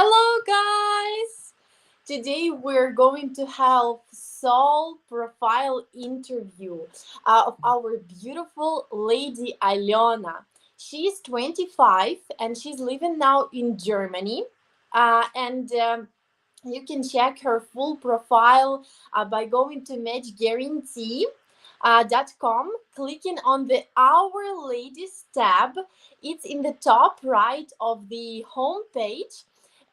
Hello, guys! Today we're going to have soul profile interview of our beautiful lady Aliona. She's 25 and she's living now in Germany. And you can check her full profile by going to matchguarantee.com, clicking on the Our Ladies tab. It's in the top right of the home page,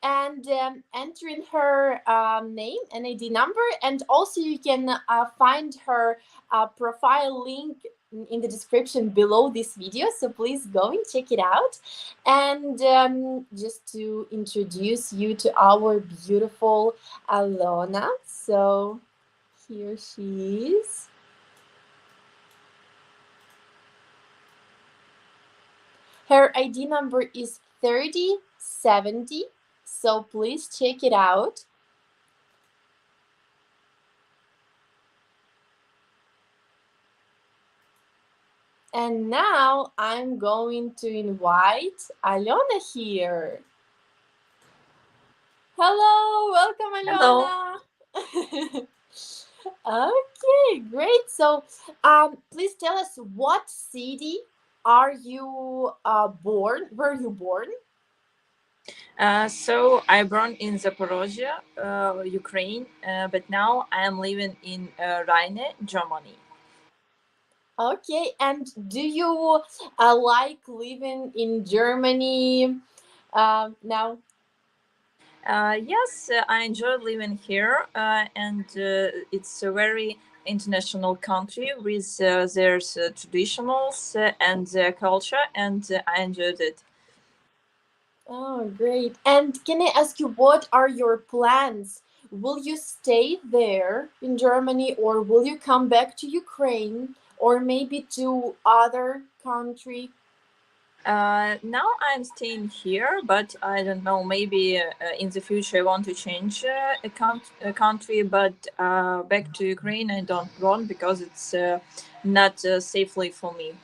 and entering her name and ID number. And also, you can find her profile link in the description below this video. So please go and check it out. And just to introduce you to our beautiful Aliona. So here she is. Her ID number is 3070. So please check it out. And now I'm going to invite Aliona here. Hello, welcome, Aliona. Okay, great. So, please tell us, what city are you born? Were you born? So I born in Zaporozhye, Ukraine, but now I am living in Rheine, Germany. Okay, and do you like living in Germany now? Yes, I enjoy living here, and it's a very international country with their traditionals and their culture, and I enjoyed it. Oh, great. And can I ask you, what are your plans? Will you stay there in Germany, or will you come back to Ukraine, or maybe to other country? Now I'm staying here, but I don't know. Maybe in the future I want to change a country, but back to Ukraine I don't want because it's not safely for me.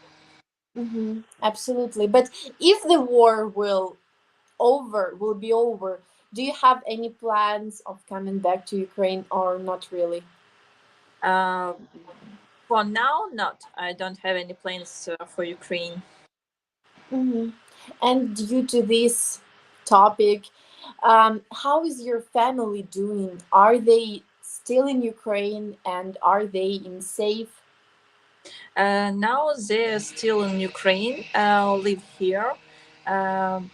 Absolutely. But if the war will be over, do you have any plans of coming back to Ukraine, or not really? Uh, for now, not. I don't have any plans for Ukraine. And due to this topic, how is your family doing? Are they still in Ukraine, and are they in safe? Now they're still in Ukraine, live here. Um,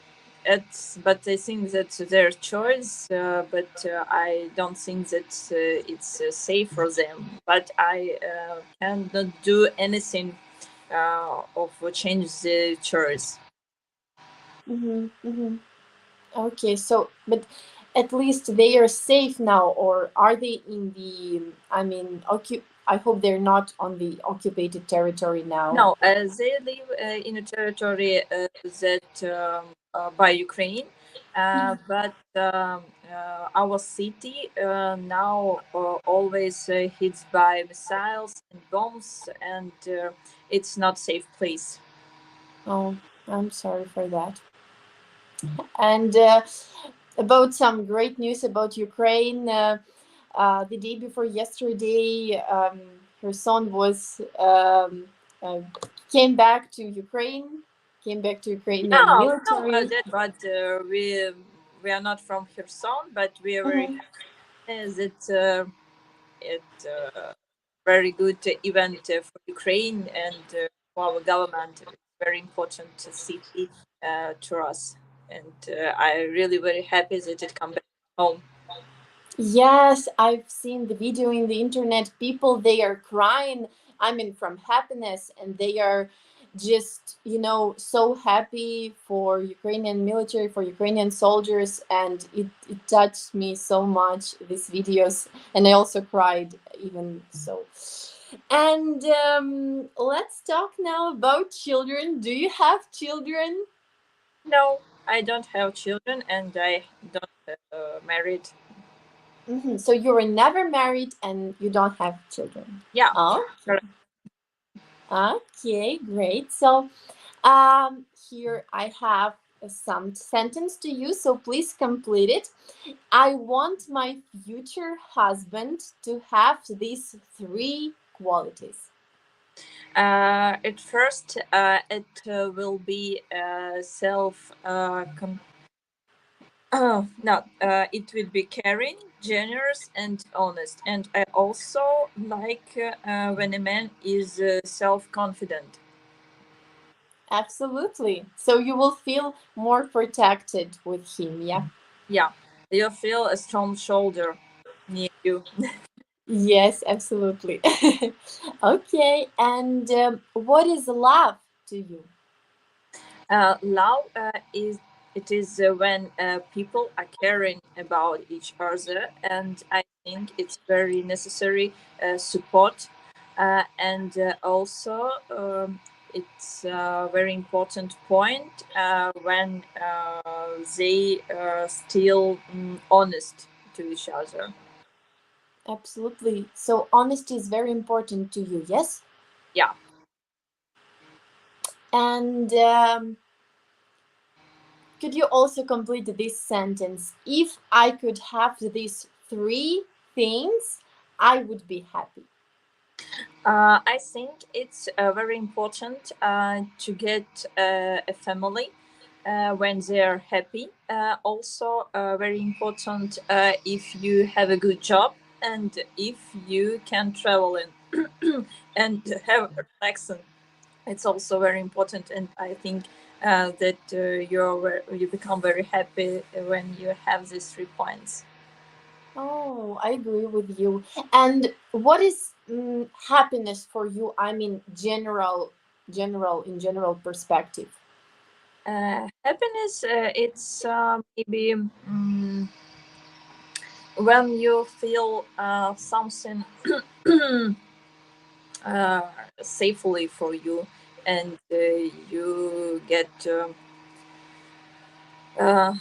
but I think that's their choice. But I don't think that it's safe for them. But I cannot do anything of change the choice. Okay, so but at least they are safe now, or are they in the? I mean, I hope they're not on the occupied territory now. No, they live in a territory that by Ukraine, but our city now always hits by missiles and bombs, and it's not safe place. Oh, I'm sorry for that. And about some great news about Ukraine. The day before yesterday, her son was uh, came back to Ukraine, came back to Ukrainian No, no, military. that, but we are not from Kherson, but we are very Mhm. happy that it's very good event for Ukraine and for our government. It's very important city to us, and I really very happy that it come back home. Yes, I've seen the video in the internet. People, they are crying. I mean, from happiness, and they are just, so happy for Ukrainian military, for Ukrainian soldiers, and it touched me so much, these videos, and I also cried even so. And let's talk now about children. Do you have children? No, I don't have children, and I don't married. So you were never married and you don't have children. Yeah, Oh, correct. okay, great. So here I have some sentence to you, so please complete it. I want my future husband to have these three qualities. At first, it will be self. No, it will be caring, generous, and honest. And I also like when a man is self-confident. Absolutely. So you will feel more protected with him, yeah? Yeah, you feel a strong shoulder near you. Yes, absolutely. Okay, and what is love to you? Love is it is when people are caring about each other, and I think it's very necessary support, and also it's a very important point when they still honest to each other. Absolutely. So honesty is very important to you, yes? Yeah. And could you also complete this sentence? If I could have these three things, I would be happy. I think it's very important to get a family when they're happy. Also, very important if you have a good job and if you can travel in and have a relaxing. It's also very important, and I think that you become very happy when you have these 3 points. Oh, I agree with you. And what is happiness for you? I mean, in general perspective. Happiness, it's maybe when you feel something uh, safely for you, and you get uh,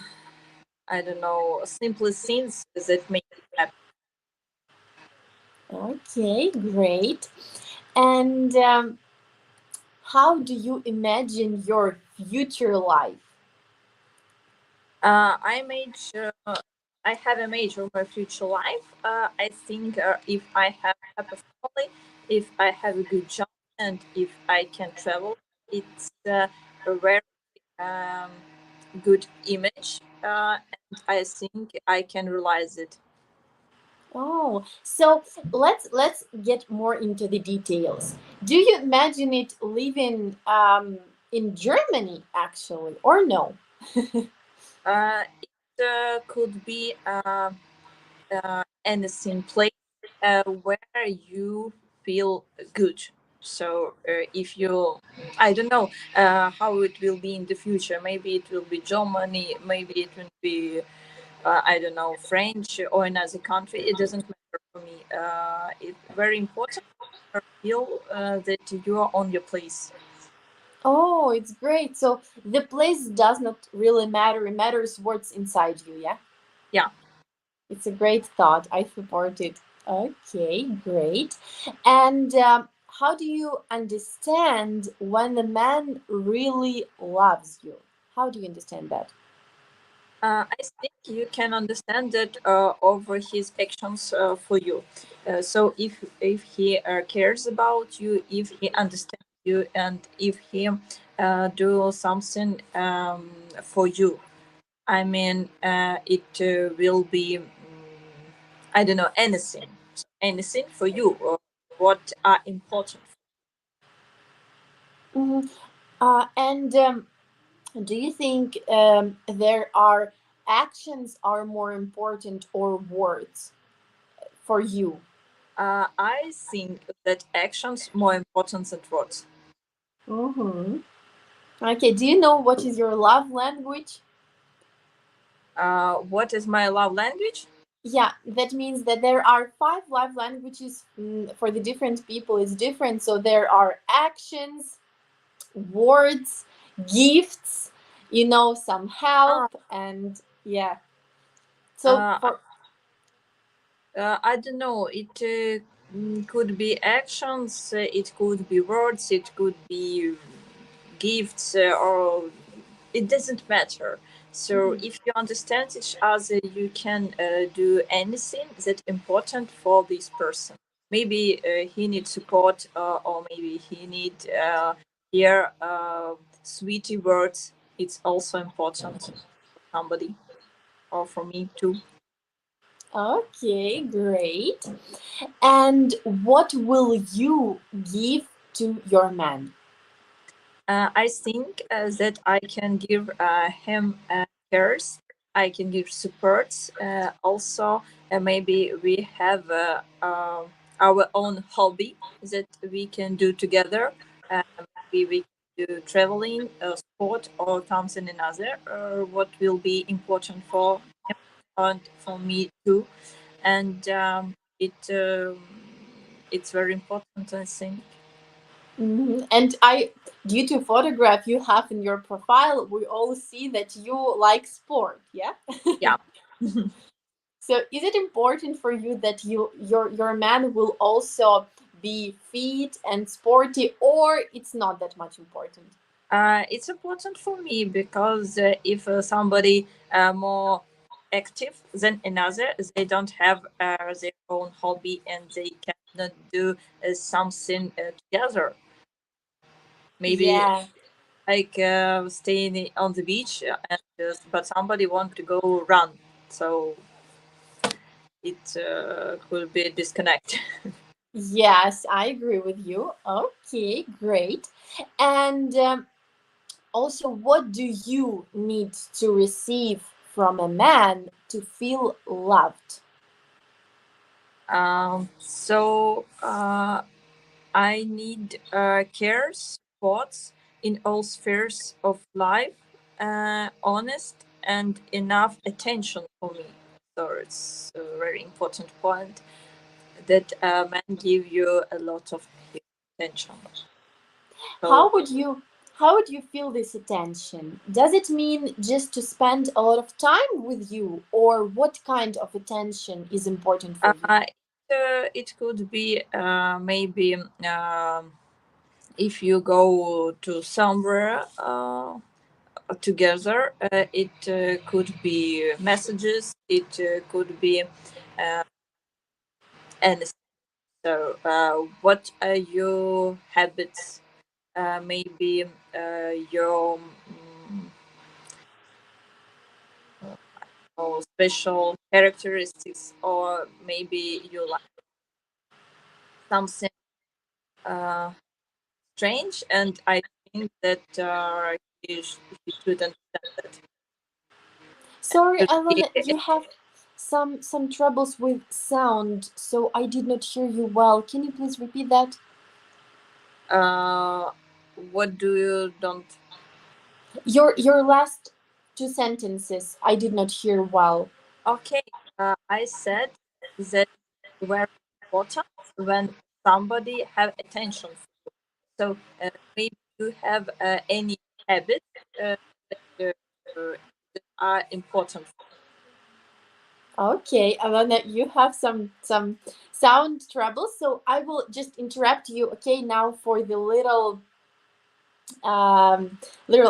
I don't know, simply things that make you happy. Okay, great. And how do you imagine your future life? I made sure I have a major my future life. I think if I have a happy family, if I have a good job, and if I can travel, it's a very um, good image, and I think I can realize it. Oh, so let's get more into the details. Do you imagine it living in Germany actually, or no? It could be anything place where you feel good. So if you, I don't know how it will be in the future. Maybe it will be Germany. Maybe it will be I don't know, French or another country. It doesn't matter for me. It's very important to feel that you are on your place. Oh, it's great. So the place does not really matter. It matters what's inside you, yeah? Yeah. It's a great thought. I support it. Okay, great. And how do you understand when the man really loves you? How do you understand that? I think you can understand that over his actions for you. So if he cares about you, if he understands you, and if he do something for you, I mean, it will be I don't know, anything, anything for you, or what are important. Mhm. And do you think there are actions are more important or words for you? I think that actions more important than words. Mm-hmm. Okay, do you know what is your love language? What is my love language? Yeah, that means that there are five love languages. For the different people, it's different. So there are actions, words, gifts, some Uh, help, and yeah. So uh, for I don't know. It could be actions, it could be words, it could be gifts, or it doesn't matter. So if you understand each other, you can do anything that's important for this person. Maybe he needs support, or maybe he need hear sweetie words. It's also important for somebody, or for me too. Okay, great. And what will you give to your man? I think that I can give him cares. I can give supports. Also, maybe we have our own hobby that we can do together. Maybe we can do traveling, sport, or something another. What will be important for him and for me too. And it's very important, I think. And I, due to photograph you have in your profile, we all see that you like sport. Yeah. Yeah. So is it important for you that your man will also be fit and sporty, or it's not that much important? It's important for me because if somebody more active than another, they don't have their own hobby and they cannot do something together. Maybe Yeah. like staying on the beach, and but somebody want to go run, so it could be disconnect. Yes, I agree with you. Okay, great. And also, what do you need to receive from a man to feel loved? So I need care, supports in all spheres of life, honest and enough attention for me. So it's a very important point that men give you a lot of attention. How So would you how would you feel this attention? Does it mean just to spend a lot of time with you, or what kind of attention is important for you? uh, it could be maybe if you go to somewhere together. It could be messages. It could be anything. So, what are your habits? Maybe your special characteristics, or maybe you like something uh, strange. And I think that you should understand that. Sorry, Could Alana, be, you have some troubles with sound, so I did not hear you well. Can you please repeat that? uh, what do you don't? Your last two sentences I did not hear well. Okay, I said that very important when somebody have attention. So maybe you have any habits that, that are important. Okay, Alana, you have some sound troubles, so I will just interrupt you. Okay, now for the little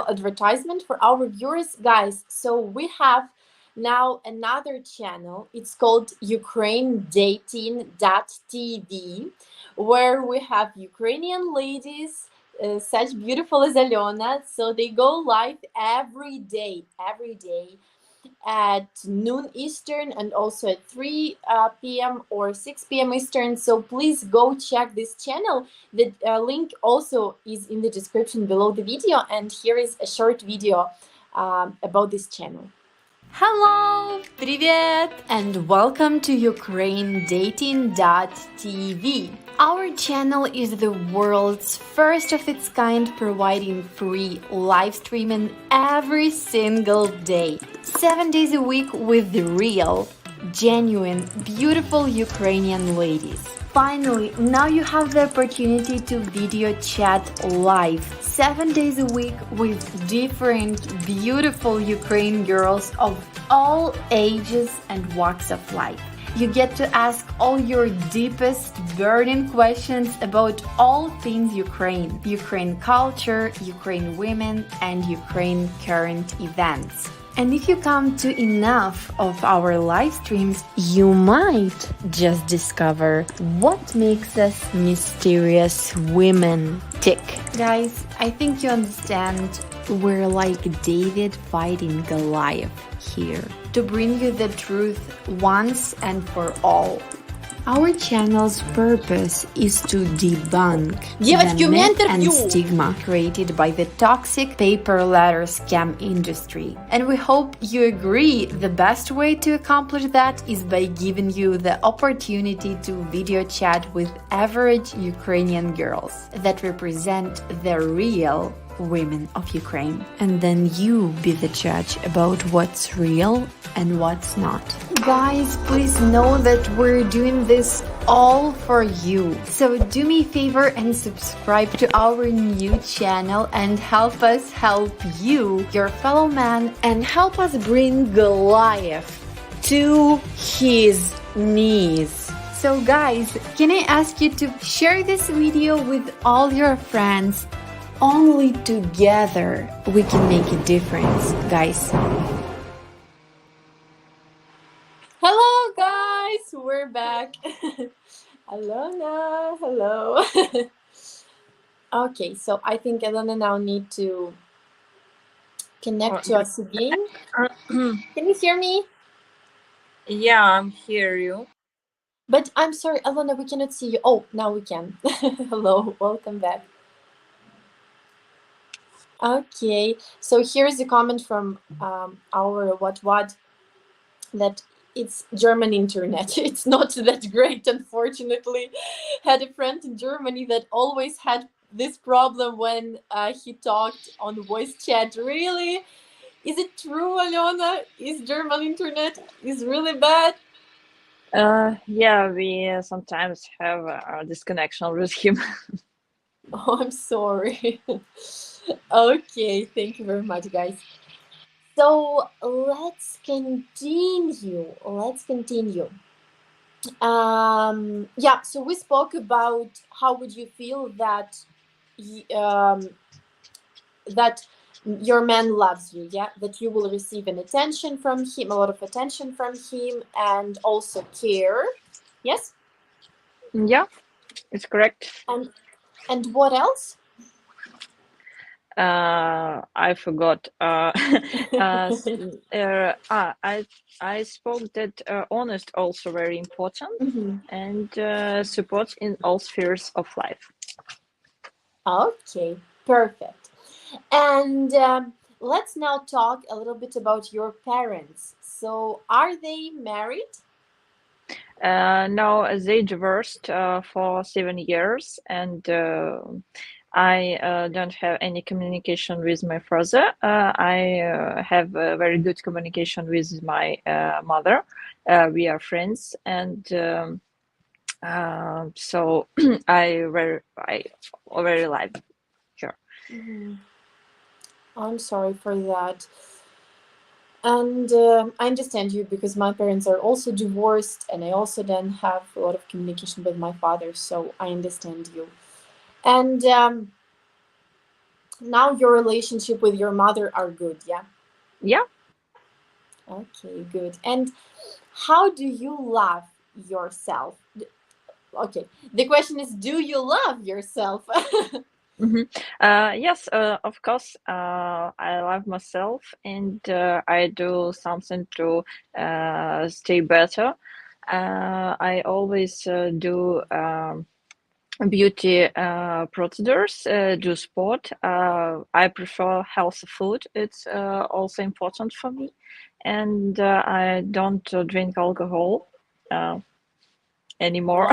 advertisement for our viewers, guys. So we have now another channel. It's called ukrainedating.tv, where we have Ukrainian ladies, such beautiful as Aliona. So they go live every day at noon Eastern, and also at 3 p.m. or 6 p.m. Eastern. So please go check this channel. The link also is in the description below the video. And here is a short video about this channel. Hello, привет, and welcome to UkraineDating.tv. Our channel is the world's first of its kind, providing free live streaming every single day, 7 days a week, with the real, genuine, beautiful Ukrainian ladies. Finally, now you have the opportunity to video chat live 7 days a week with different beautiful Ukrainian girls of all ages and walks of life. You get to ask all your deepest burning questions about all things Ukraine, Ukraine culture, Ukraine women, and Ukraine current events. And if you come to enough of our live streams, you might just discover what makes us mysterious women tick. Guys, I think you understand we're like David fighting Goliath here to bring you the truth once and for all. Our channel's purpose is to debunk the myth and stigma created by the toxic paper letter scam industry. And we hope you agree the best way to accomplish that is by giving you the opportunity to video chat with average Ukrainian girls that represent the real women of Ukraine. And then you be the judge about what's real and what's not. Guys, please know that we're doing this all for you. So do me a favor and subscribe to our new channel and help us help you, your fellow man, and help us bring Goliath to his knees. So guys, can I ask you to share this video with all your friends? Only together we can make a difference, guys. Hello, guys! We're back. Aliona, hello. Okay, so I think Aliona now need to connect to us again. Can you hear me? Yeah, I'm hear you. But I'm sorry, Aliona, we cannot see you. Oh, now we can. Hello, welcome back. Okay, so here's a comment from our what that it's German internet. It's not that great, unfortunately. Had a friend in Germany that always had this problem when he talked on voice chat. Really? Is it true, Aliona? Is German internet is really bad? Yeah, we sometimes have a disconnection with him. Oh, I'm sorry. Okay, thank you very much, guys. So let's continue. Yeah, so we spoke about how would you feel that that your man loves you, yeah, that you will receive an attention from him, a lot of attention from him, and also care. Yes. Yeah, it's correct. And what else? I forgot. I spoke that honest also very important, and support in all spheres of life. Okay, perfect. And let's now talk a little bit about your parents. So, are they married? No, they divorced for 7 years, and I don't have any communication with my father. I have a very good communication with my mother. We are friends, and so I very like her. I'm sorry for that. And I understand you because my parents are also divorced, and I also then have a lot of communication with my father, so I understand you. And now your relationship with your mother are good, yeah? Yeah. Okay, good. And how do you love yourself? Okay, the question is, do you love yourself? Yes, of course. I love myself, and I do something to stay better. I always do beauty procedures, do sport. I prefer healthy food. It's also important for me, and I don't drink alcohol anymore.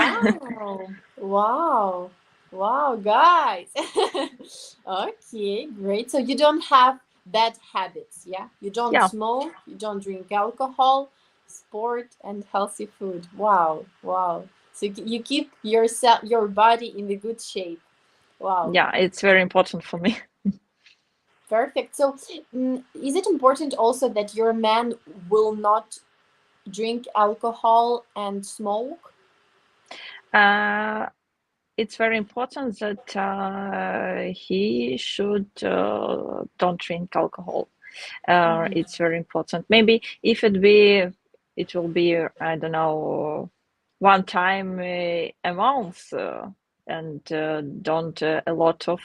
Wow, guys. Okay, great. So you don't have bad habits, yeah? You don't smoke, you don't drink alcohol, sport, and healthy food. Wow. So you keep your body in the good shape. Wow. Yeah, it's very important for me. Perfect. So is it important also that your man will not drink alcohol and smoke? It's very important that he should don't drink alcohol. Mhm. It's very important. Maybe if it will be, I don't know, one time a month, and don't a lot of.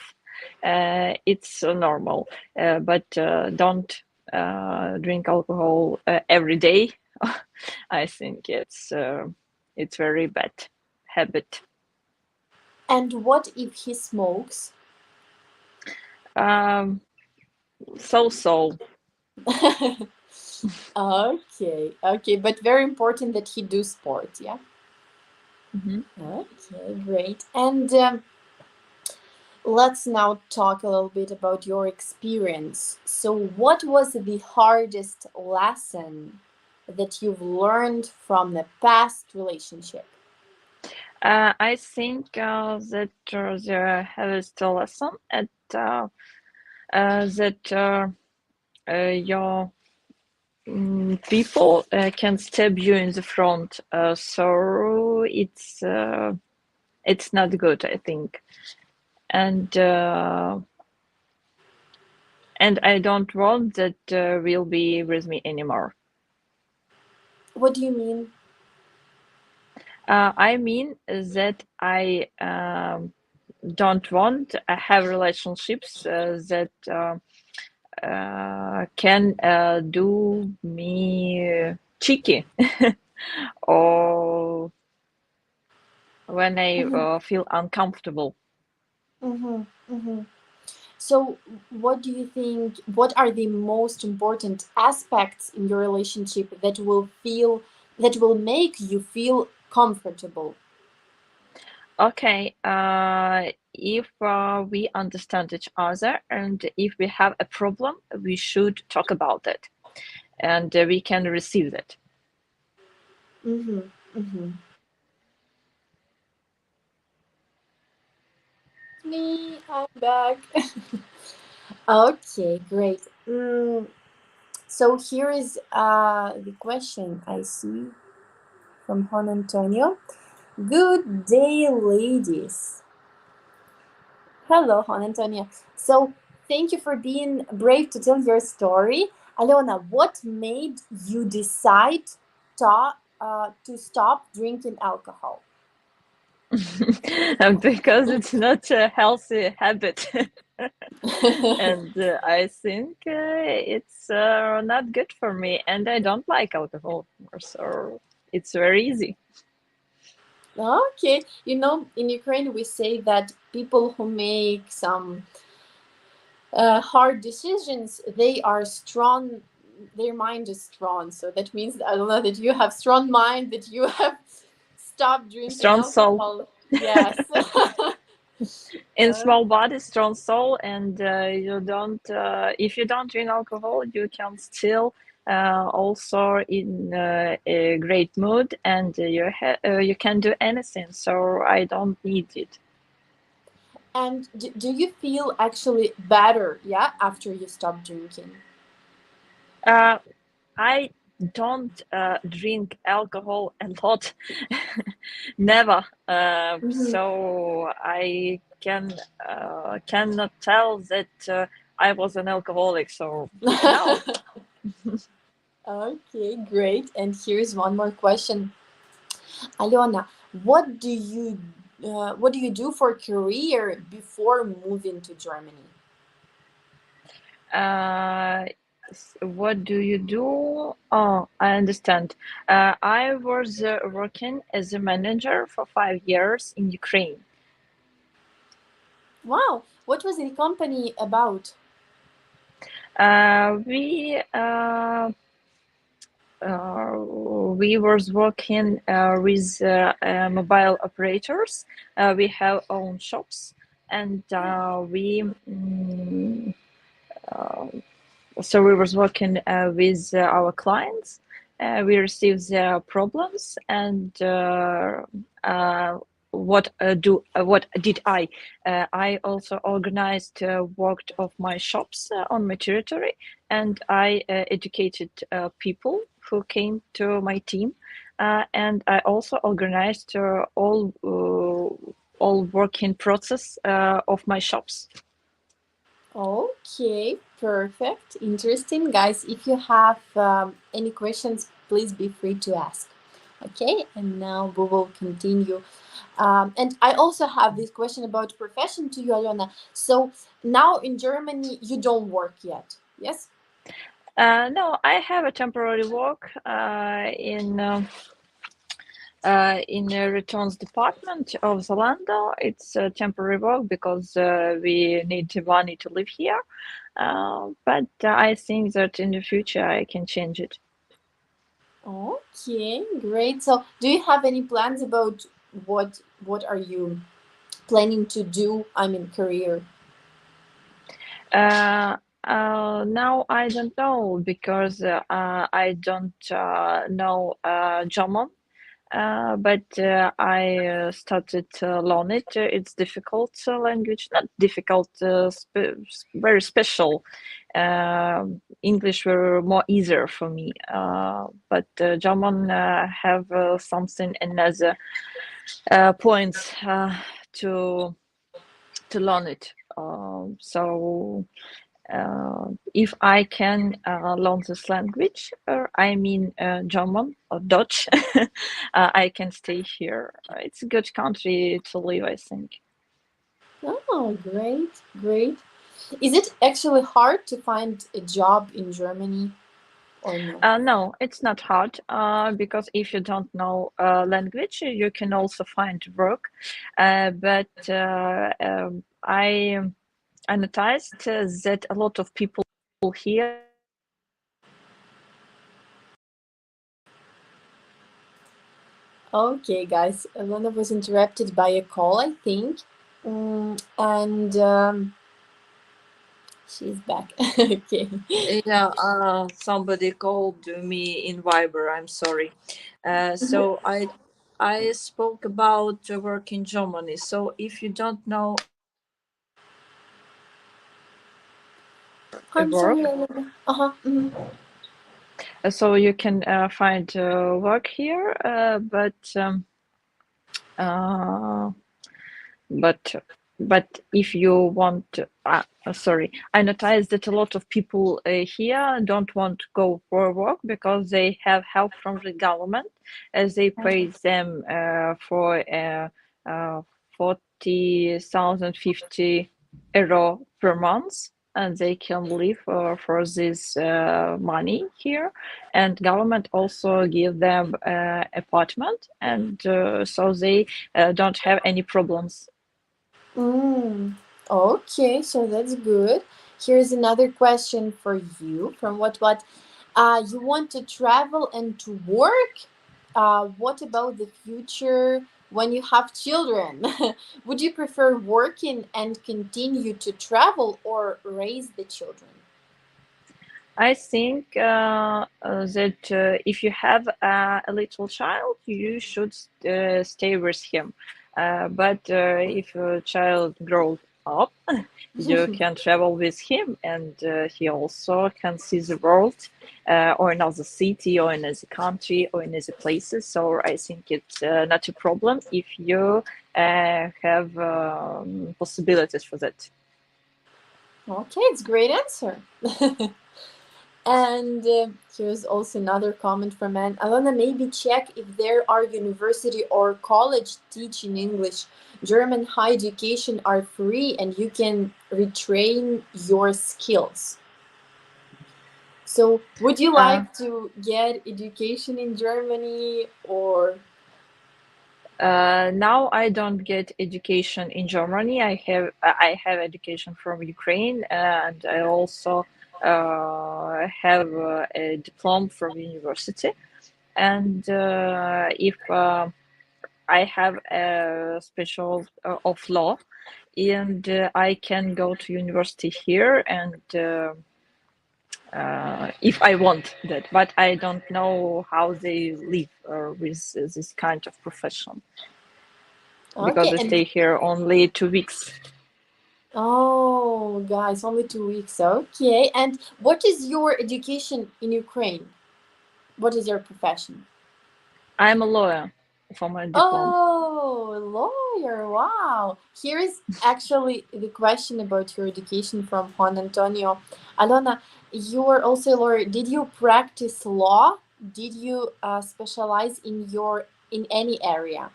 It's normal, but don't drink alcohol every day. I think it's very bad habit. And what if he smokes? Um, so. Okay, okay, but very important that he do sport, yeah? Mhm. Okay, great. And let's now talk a little bit about your experience. So, what was the hardest lesson that you've learned from the past relationship? I think that the hardest lesson at that your people can stab you in the front, so it's not good, I think, and and I don't want that will be with me anymore. What do you mean? I mean that I don't want to have relationships that can do me cheeky or when I Mm-hmm, feel uncomfortable. mm-hmm, mm-hmm. So, what do you think? What are the most important aspects in your relationship that will make you feel comfortable? Okay, if we understand each other and if we have a problem, we should talk about it and we can receive it. Mm-hmm, mm-hmm. Me, I'm back. Okay, great. So here is the question I see from Juan Antonio. Good day, ladies. Hello, Juan Antonio. So thank you for being brave to tell your story. Aliona, what made you decide to stop drinking alcohol? Because it's not a healthy habit. And I think it's not good for me, and I don't like alcohol, so it's very easy. Okay, you know, in Ukraine we say that people who make some hard decisions, they are strong. Their mind is strong. So that means I don't know that you have strong mind, that you have stopped drinking Strong soul. alcohol. Yes. In uh, small body, strong soul, and you don't. If you don't drink alcohol, you can still also in a great mood, and you can do anything. So I don't need it. and do you feel actually better, yeah, after you stop drinking? Uh, I don't drink alcohol a lot, never. Mm-hmm. So I cannot tell that I was an alcoholic. So no. Okay, great. And here's one more question. Aliona, what do you do for career before moving to Germany? Uh, what do you do? Oh, I understand. I was working as a manager for 5 years in Ukraine. Wow, what was the company about? We was working with mobile operators. We have own shops, and uh, so we was working with our clients. We received their problems, and what did I? I also organized worked of my shops on my territory, and I educated people who came to my team, and I also organized all working process of my shops. Okay, perfect. Interesting. Guys, if you have any questions, please be free to ask. Okay, and now we will continue. And I also have this question about profession to you, Aliona. So now in Germany, you don't work yet, yes? No, I have a temporary work in a returns department of Zalando. It's a temporary work because we need money to live here. But I think that in the future I can change it. Okay, great. So do you have any plans about what are you planning to do? I mean, career. Now I don't know because I don't know German. But I started to learn it. It's difficult language, not difficult, very special. English were more easier for me, but German have something another points to learn it. If I can learn this language, I mean German or Dutch, I can stay here. It's a good country to live, I think. Oh, great, great. Is it actually hard to find a job in Germany or no? No, it's not hard because if you don't know language, you can also find work. But I noticed that a lot of people here Okay, guys, Alona was interrupted by a call, I think. And she's back. Okay. Yeah, somebody called me in Viber. I'm sorry. Mhm. So I spoke about work in Germany. So if you don't know a I'm sorry, work, Alona. Uh-huh. Mhm. so you can find work here. Uh, but but if you want sorry, I noticed that a lot of people here don't want to go for work because they have help from the government as they pay them for 40,000 50 euro per month, and they can live for this money here, and government also give them apartment, and so they don't have any problems. Mm. Okay, so that's good. Here's another question for you. From what you want to travel and to work? What about the future when you have children? Would you prefer working and continue to travel or raise the children? I think that if you have a little child, you should stay with him. But if a child grows up, you can travel with him, and he also can see the world, or another city, or another country, or another places. So I think it's not a problem if you have possibilities for that. Okay, it's a great answer. And here's also another comment from Anne. Alona, maybe check if there are university or college teaching English. German high education are free and you can retrain your skills. So, would you Uh, like to get education in Germany or? Now I don't get education in Germany. I have education from Ukraine, and I also have a diploma from university. And if I have a special of law, and I can go to university here, and if I want that, but I don't know how they live with this kind of profession because Okay, I and stay here only 2 weeks. oh, guys, only 2 weeks. Okay, and what is your education in Ukraine? What is your profession? I'm a lawyer for my diploma. Oh, lawyer. Wow. Here is actually the question about your education from Juan Antonio. Alona, you are also a lawyer. Did you practice law? Did you specialize in any area?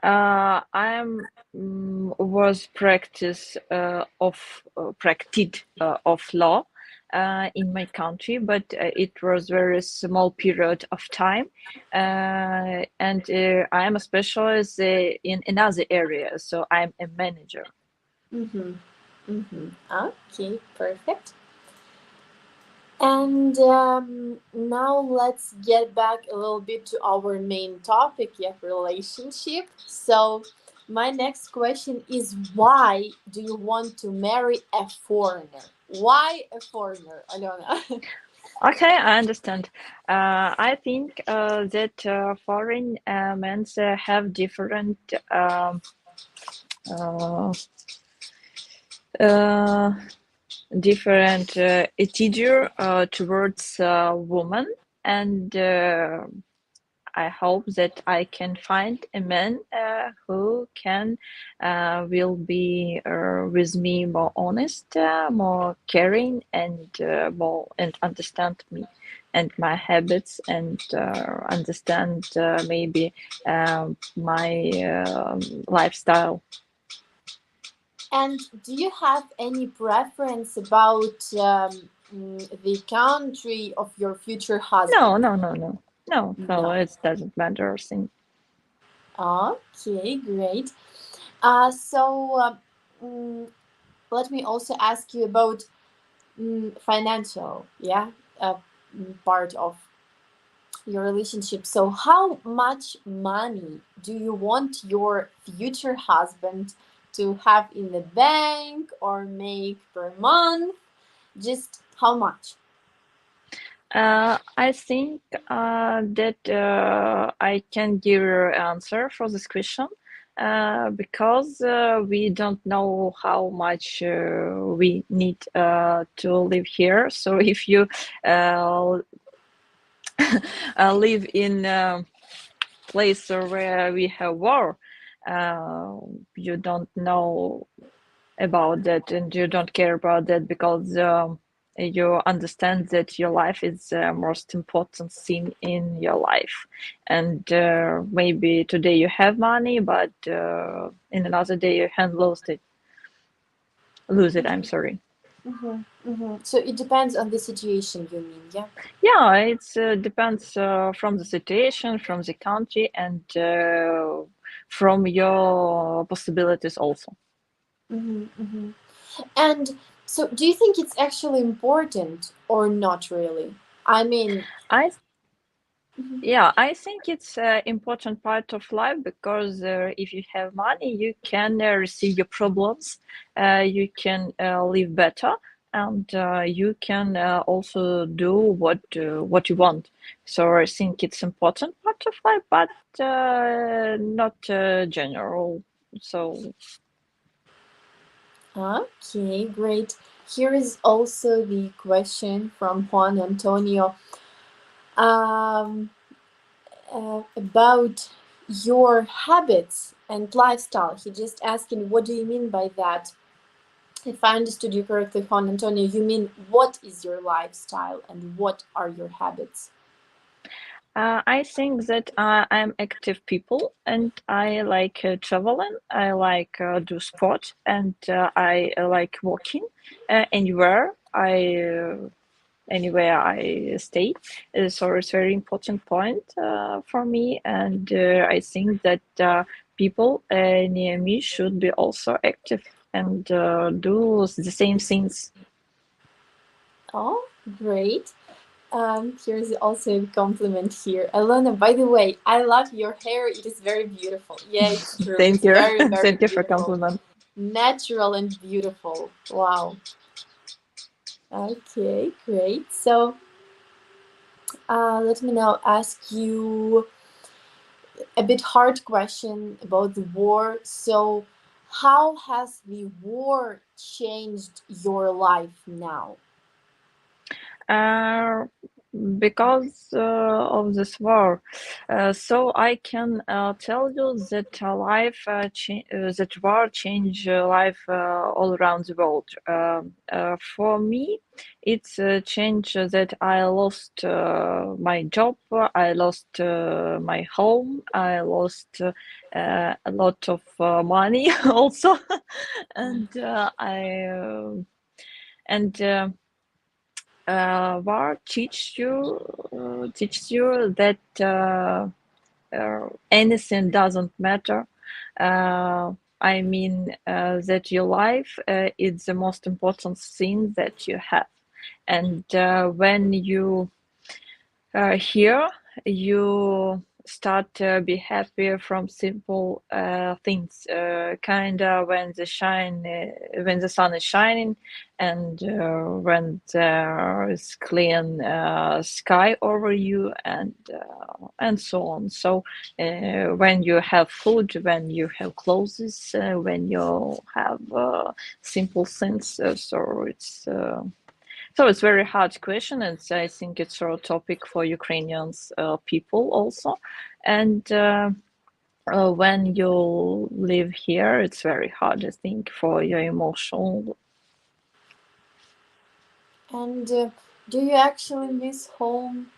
I'm was practice practiced of law in my country, but it was very small period of time, and I am a specialist in another area, so I'm a manager. Mm-hmm. Mm-hmm. Okay, perfect. And now let's get back a little bit to our main topic, yeah, relationship. So, my next question is, why do you want to marry a foreigner? Why a foreigner, Aliona? Okay, I understand. I think that foreign men have different uh, uh, different attitude towards women, and I hope that I can find a man who can will be with me more honest, more caring, and more and understand me and my habits, and understand maybe my lifestyle. And do you have any preference about the country of your future No, husband? no, no, no, no, no. No. It doesn't matter. Thing. Okay, great. So mm, let me also ask you about financial, yeah, part of your relationship. So, how much money do you want your future husband to have in the bank or make per month? Just how much? I think that I can give you an answer for this question because we don't know how much we need to live here. So if you uh, live in a place where we have war, uh, you don't know about that, and you don't care about that because you understand that your life is the most important thing in your life, and maybe today you have money, but in another day you can lose it, I'm sorry. Mm-hmm, mm-hmm. So it depends on the situation, you mean, yeah? Yeah, it depends from the situation, from the country, and from your possibilities also. Mm-hmm, mm-hmm. And so, do you think it's actually important or not really? I mean, I mhm. Yeah, I think it's an important part of life because if you have money, you can receive your problems, you can live better, and you can also do what you want. So I think it's important part of life, but not general. So Okay, great. Here is also the question from Juan Antonio um, about your habits and lifestyle. He just asking, what do you mean by that? If I understood you correctly, Juan Antonio, you mean what is your lifestyle and what are your habits? I think that I'm active people, and I like traveling. I like do sport, and I like walking anywhere. Anywhere I stay. So it's very important point for me, and I think that people near me should be also active and do the same things. Oh, great. Here's also a compliment here. Alona, by the way, I love your hair. It is very beautiful. Yeah, it's true. Thank It's you. very, very Thank you for beautiful. compliment. Natural and beautiful. Wow. Okay, great. So, let me now ask you a bit hard question about the war. So, how has the war changed your life now? Uh, because of this war. So I can tell you that that war changed life all around the world. For me, it's a change that I lost my job, I lost my home, I lost a lot of money also, and and. War teaches you that anything doesn't matter. Uh, I mean that your life is the most important thing that you have, and when you here you start to be happier from simple things, kind of when the sun is shining, and when there is clean sky over you, and so on. So when you have food, when you have clothes, when you have simple things, so it's very hard question, and I think it's a topic for Ukrainians people also. And when you live here, it's very hard, I think, for your emotional. And do you actually miss home?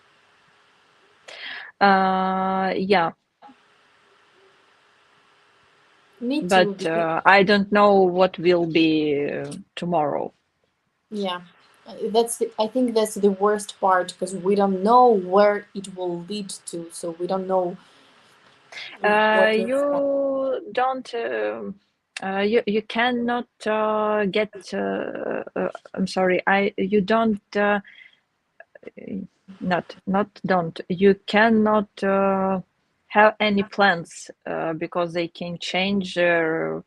Yeah, Me too, but because I don't know what will be tomorrow. yeah, I think that's the worst part because we don't know where it will lead to, so we don't know what to expect. You don't. You cannot get. I'm sorry. I you don't. Not don't. You cannot have any plans because they can change in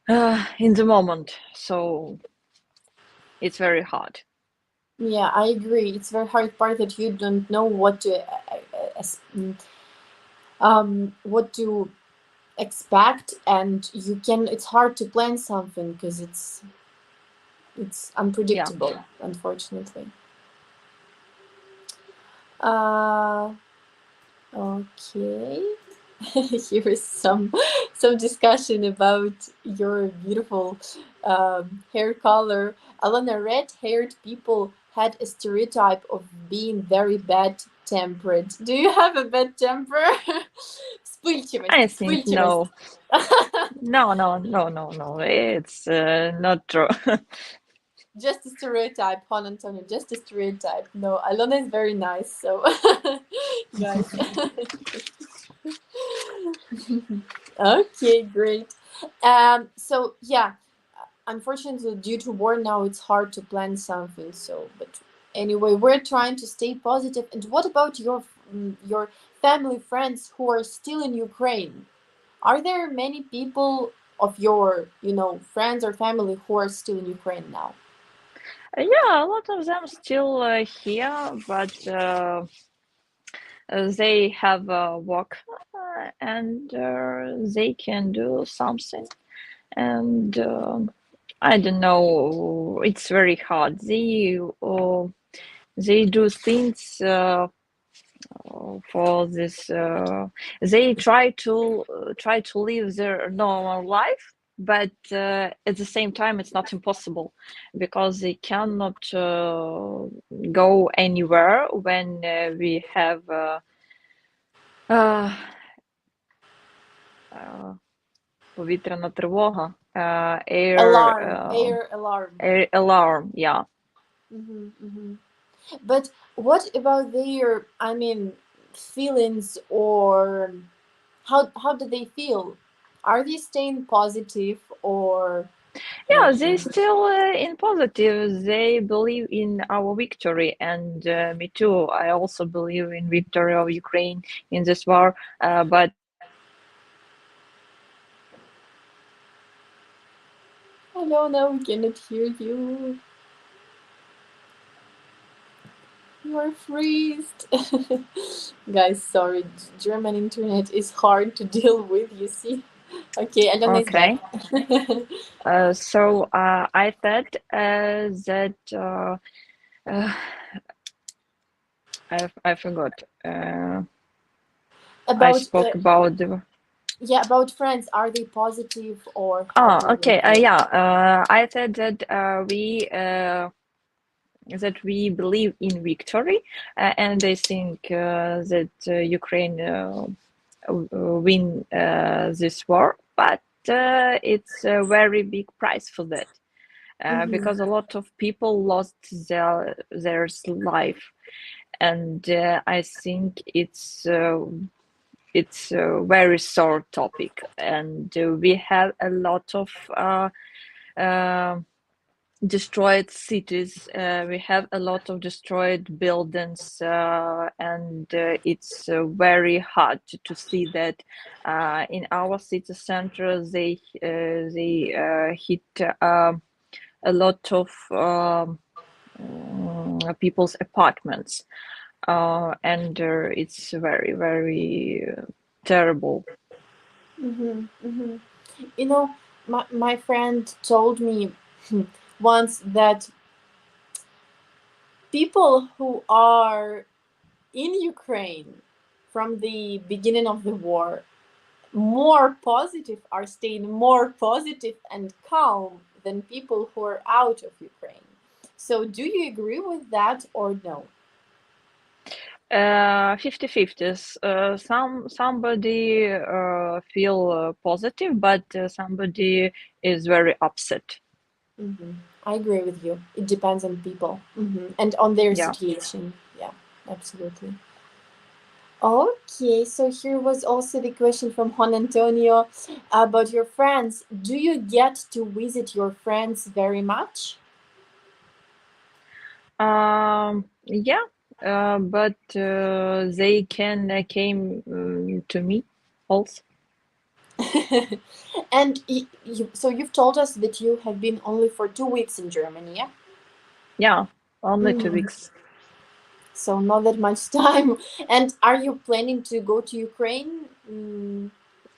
the moment. So it's very hard. Yeah, I agree. It's very hard part that you don't know what to expect, and you can. It's hard to plan something because it's Yeah. unpredictable, unfortunately. Uh, okay. Here is some discussion about your beautiful hair color. Alana, red-haired people had a stereotype of being very bad-tempered. Do you have a bad temper? I Вспыльчивость, think вспыльчивость. no. No. It's not true. Just a stereotype, Juan Antonio. Just a stereotype. No, Alona is very nice. So, guys. Okay, great. So yeah, unfortunately, due to war now, it's hard to plan something. So, but anyway, we're trying to stay positive. And what about your family, friends who are still in Ukraine? Are there many people of your, friends or family who are still in Ukraine now? Yeah, a lot of them still here, but they have work and they can do something. And I don't know, it's very hard. They do things for this. They try to live their normal life, but at the same time, it's not impossible because they cannot go anywhere when we have uh, uh, повітряна тривога, Air alarm. air alarm. Yeah. Mm-hmm. But what about their, feelings, or how do they feel? Are they staying positive or Yeah, they anything? still in positive. They believe in our victory, and me too. I also believe in victory of Ukraine in this war. But Hello, no, we cannot hear you. You are freezed. Guys, sorry, German internet is hard to deal with, you see. Okay, Aliona is back. okay, so I thought that uh, I forgot. I About spoke about the. yeah, about friends. Are they positive or how Oh, do you okay. feel? Yeah. I said that we believe in victory, and I think that Ukraine win this war, but it's a very big price for that. Mm-hmm. Because a lot of people lost their life, and I think it's a very sore topic, and we have a lot of uh, destroyed cities. We have a lot of destroyed buildings, and it's very hard to see that in our city center they hit a lot of people's apartments, and it's very very terrible. Mm-hmm. Mm-hmm. You know, my friend told me once that people who are in Ukraine from the beginning of the war more positive are staying more positive and calm than people who are out of Ukraine. So do you agree with that or no? 50-50s. Somebody feel positive, but somebody is very upset. Hmm. I agree with you. It depends on people, and on their Yeah. situation. Yeah, absolutely. Okay, so here was also the question from Juan Antonio about your friends. Do you get to visit your friends very much? Yeah, but they can came to me also. And so you've told us that you have been only for 2 weeks in Germany, yeah? Yeah, only two Mm, weeks. so not that much time. And are you planning to go to Ukraine in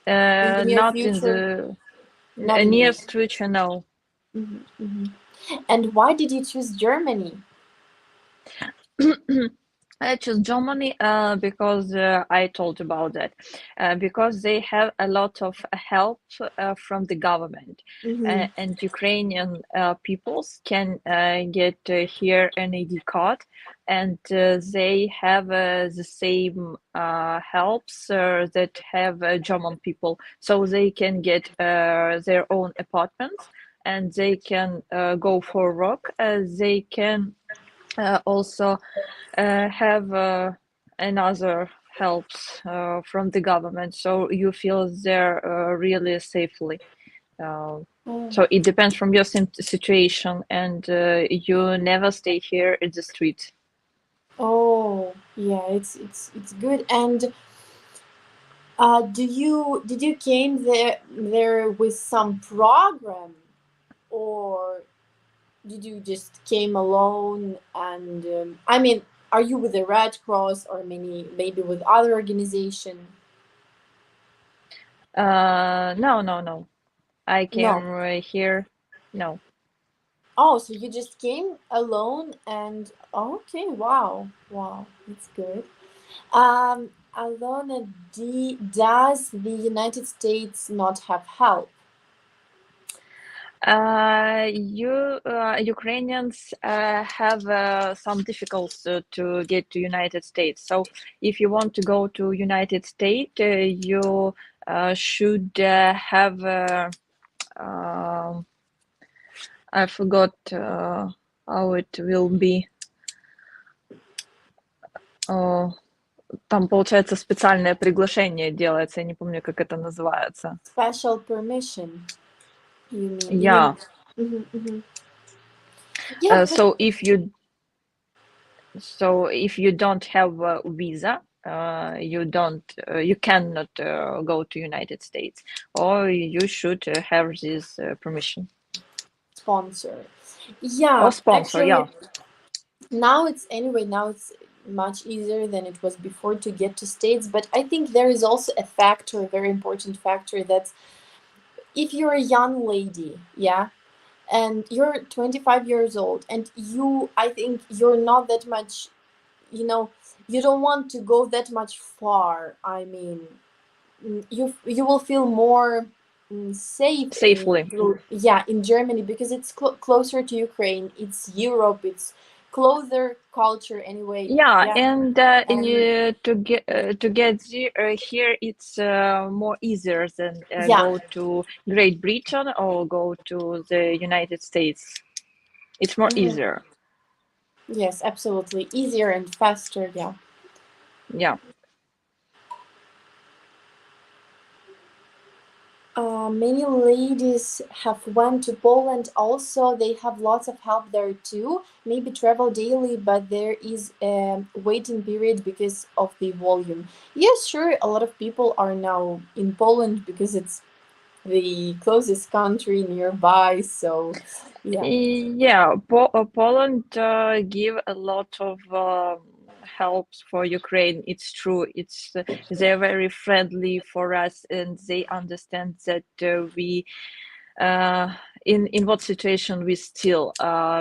the near Not in future? the Not in the near near. future, no. Hmm. And why did you choose Germany? I chose Germany because I told about that. Because they have a lot of help from the government, Mm-hmm. and Ukrainian peoples can get here an ID card, and they have the same helps that have German people, so they can get their own apartments, and they can go for work. They can also have another helps from the government, so you feel there really safely. uh, Oh. so it depends from your situation, and you never stay here at the street. Oh, yeah, it's good. And did you came there with some program, or did you just came alone? And I mean, are you with the Red Cross or maybe with other organization? No, no, no, I No. came here. No. Oh, so you just came alone and okay, wow, wow, that's good. Alona, does the United States not have help? Ukrainians have some difficulties to get to United States. So if you want to go to United States, you should have I forgot how it will be. Э, Там, получается, специальное приглашение делается. Я не помню, как это называется. Special permission, you mean? You mean? Yeah. Mm-hmm. Yeah, but So if you don't have a visa, you cannot go to United States, or you should have this permission sponsor. or Yeah, sponsor. Yeah. actually, now it's much easier than it was before to get to States. But I think there is also a factor, a very important factor, that if you're a young lady, yeah, and you're 25 years old, and I think you're not that much, you know, you don't want to go that much far. I mean, you will feel more safe in, Safely. yeah, in Germany, because it's closer to Ukraine. It's Europe. It's closer culture anyway. Yeah, Yeah, and and to get here, it's more easier than yeah. go to Great Britain or go to the United States. It's more Hmm. easier. Yes, absolutely, easier and faster. Yeah. Yeah. Many ladies have went to Poland also. They have lots of help there too. Maybe travel daily, but there is a waiting period because of the volume. Yes, sure, a lot of people are now in Poland because it's the closest country nearby. So, yeah. Yeah, Poland give a lot of helps for Ukraine. It's true. It's they're very friendly for us, and they understand that we uh, in what situation we still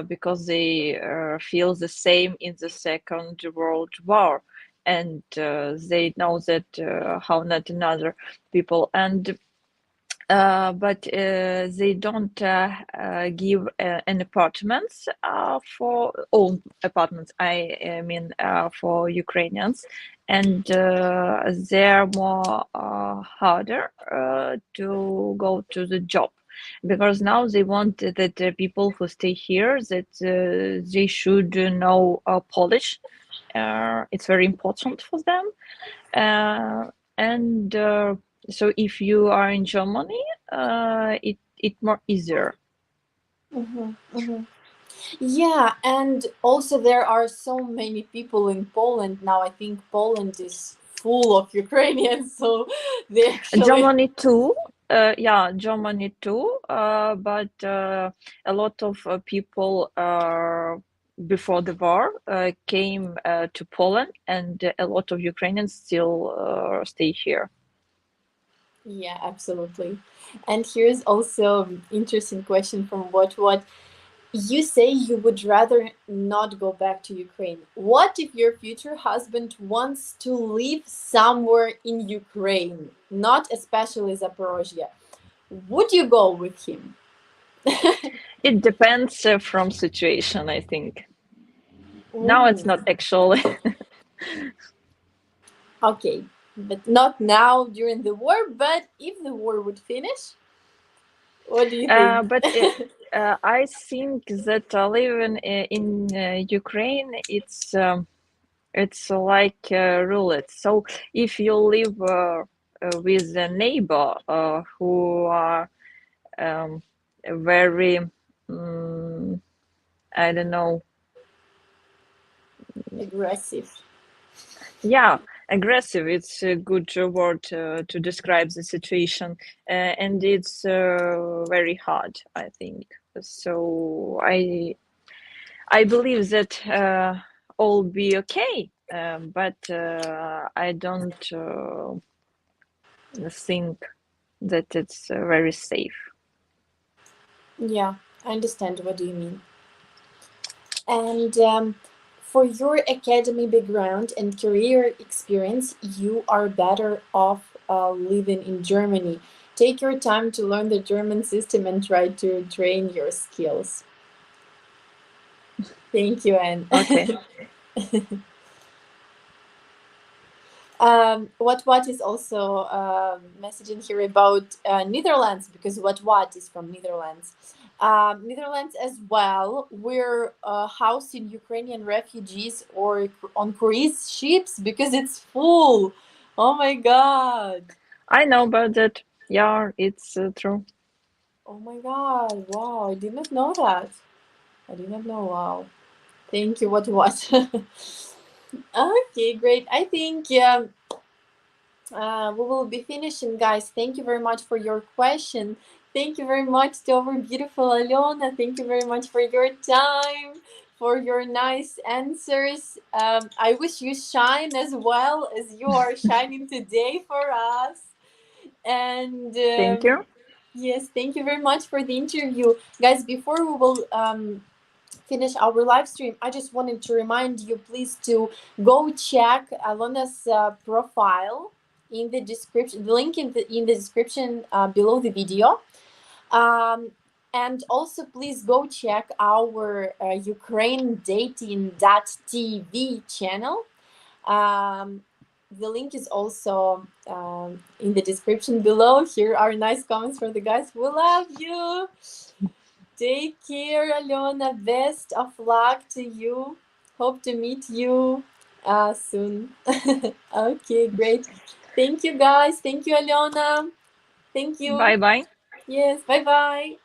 because they feel the same in the Second World War, and they know that how not another people and but they don't give an apartments for own apartments. I mean for Ukrainians, and they're more harder to go to the job because now they want that people who stay here that they should know Polish. It's very important for them and so if you are in Germany, it more easier. Hmm. Hmm. Yeah, and also there are so many people in Poland now. I think Poland is full of Ukrainians, so they actually. Germany too. Yeah, Germany too. But a lot of people before the war came to Poland, and a lot of Ukrainians still stay here. Yeah, absolutely. And here's also an interesting question from what you say you would rather not go back to Ukraine. What if your future husband wants to live somewhere in Ukraine, not especially Zaporozhye? Would you go with him? It depends from situation, I think. Now it's Mhm. not actually. Okay, but not now during the war, but if the war would finish, what do you think? But I think that living in Ukraine, it's like roulette. So if you live with a neighbor who are um, very, um, I don't know, Aggressive. yeah, aggressive. It's a good word to describe the situation, and it's very hard, I think. So I believe that all be okay, but I don't think that it's very safe. Yeah, I understand what do you mean. And for your academy background and career experience, you are better off living in Germany. Take your time to learn the German system and try to train your skills. Thank you, Anne. Okay, What is also messaging here about Netherlands, because what is from Netherlands. Netherlands as well. We're housing Ukrainian refugees or on cruise ships because it's full. Oh my god. I know about that. Yeah, it's true. Oh my god. Wow, I did not know that. I did not know. Wow. Thank you. What? Okay, great. I think we will be finishing, guys. Thank you very much for your question. Thank you very much to our beautiful Aliona. Thank you very much for your time, for your nice answers. I wish you shine as well as you are shining today for us. And Thank you. yes, thank you very much for the interview, guys. Before we will finish our live stream, I just wanted to remind you, please, to go check Aliona's profile in the description, the link in the description below the video. And also, please go check our Ukraine Dating.tv channel. The link is also in the description below. Here are nice comments from the guys. We love you. Take care, Aliona. Best of luck to you. Hope to meet you soon. Okay, great. Thank you, guys. Thank you, Aliona. Thank you. Bye-bye. Yes, bye-bye.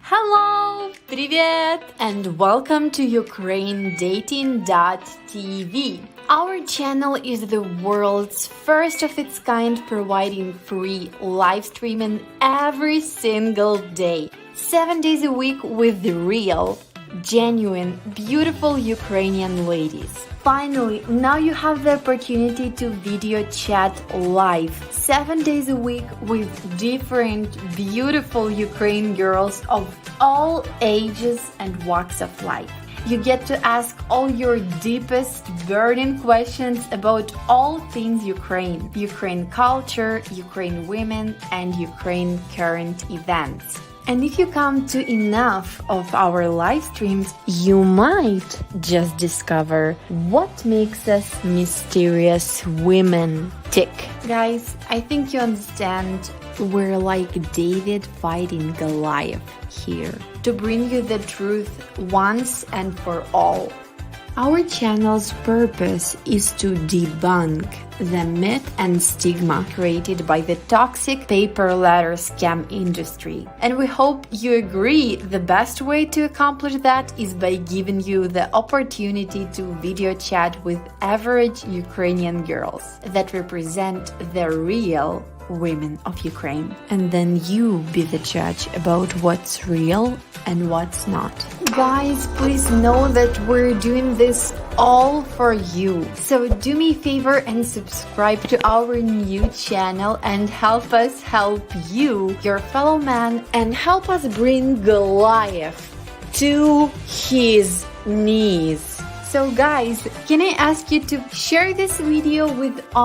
Hello, привет, and welcome to Ukraine Dating.tv. Our channel is the world's first of its kind, providing free live streaming every single day, 7 days a week, with the real, genuine, beautiful Ukrainian ladies. Finally, now you have the opportunity to video chat live 7 days a week with different beautiful Ukrainian girls of all ages and walks of life. You get to ask all your deepest burning questions about all things Ukraine, Ukraine culture, Ukraine women, and Ukraine current events. And if you come to enough of our live streams, you might just discover what makes us mysterious women tick. Guys, I think you understand, we're like David fighting Goliath here to bring you the truth once and for all. Our channel's purpose is to debunk the myth and stigma created by the toxic paper letter scam industry. And we hope you agree the best way to accomplish that is by giving you the opportunity to video chat with average Ukrainian girls that represent the real women of Ukraine. And then you be the judge about what's real and what's not. Guys, please know that we're doing this all for you. So do me a favor and subscribe to our new channel and help us help you, your fellow man, and help us bring Goliath to his knees. So guys, can I ask you to share this video with